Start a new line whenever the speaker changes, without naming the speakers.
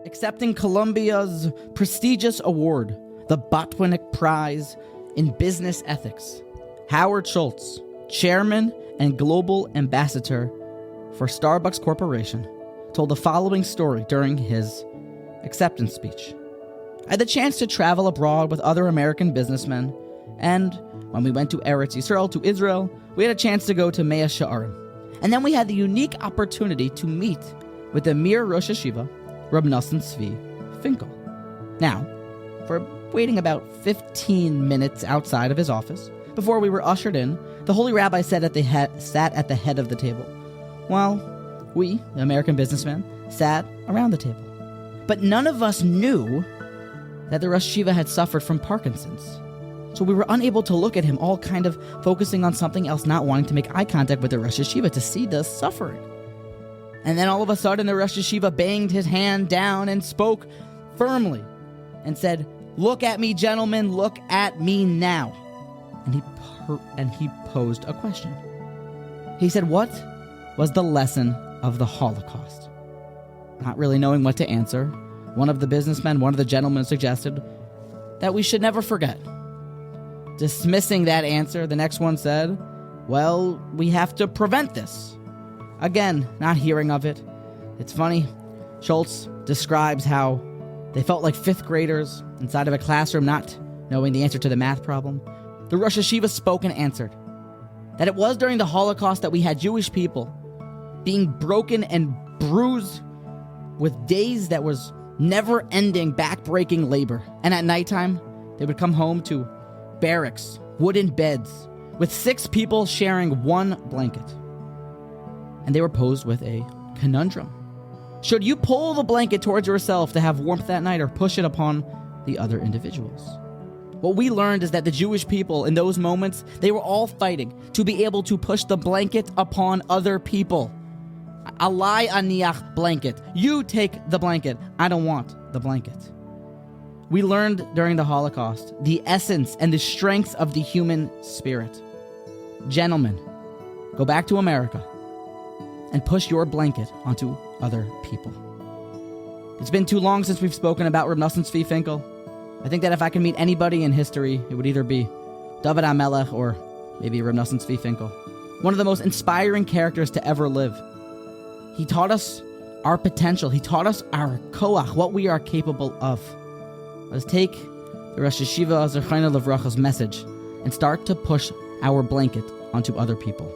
accepting Columbia's prestigious award, the Botwinick Prize in Business Ethics, Howard Schultz, chairman and global ambassador for Starbucks Corporation, told the following story during his acceptance speech. I had the chance to travel abroad with other American businessmen, and when we went to Eretz Yisrael, to Israel, we had a chance to go to Mea Sha'arim. And then we had the unique opportunity to meet with the Mir Rosh Yeshiva, Rav Noson Tzvi Finkel. Now, for waiting about 15 minutes outside of his office, before we were ushered in, the holy rabbi sat at the head of the table, while we, the American businessmen, sat around the table. But none of us knew that the Rosh Yeshiva had suffered from Parkinson's. So we were unable to look at him, all kind of focusing on something else, not wanting to make eye contact with the Rosh Yeshiva to see the suffering. And then all of a sudden, the Rosh Yeshiva banged his hand down and spoke firmly and said, "Look at me, gentlemen, look at me now." And he posed a question. He said, "What was the lesson of the Holocaust?" Not really knowing what to answer, one of the gentlemen suggested that we should never forget. Dismissing that answer, the next one said, "Well, we have to prevent this." Again, not hearing of it. It's funny, Schultz describes how they felt like fifth graders inside of a classroom not knowing the answer to the math problem. The Rosh Yeshiva spoke and answered that it was during the Holocaust that we had Jewish people being broken and bruised with days that was never-ending, back-breaking labor. And at nighttime, they would come home to barracks, wooden beds, with 6 people sharing one blanket. And they were posed with a conundrum. Should you pull the blanket towards yourself to have warmth that night or push it upon the other individuals? What we learned is that the Jewish people in those moments, they were all fighting to be able to push the blanket upon other people. Alai aniach blanket. You take the blanket. I don't want the blanket. We learned during the Holocaust the essence and the strength of the human spirit. Gentlemen, go back to America and push your blanket onto other people. It's been too long since we've spoken about Rav Noson Tzvi Finkel. I think that if I can meet anybody in history, it would either be David HaMelech or maybe Rav Noson Tzvi Finkel. One of the most inspiring characters to ever live. He taught us our potential. He taught us our koach, what we are capable of. Let's take the Rosh Yeshiva Zechariah Levracha's message and start to push our blanket onto other people.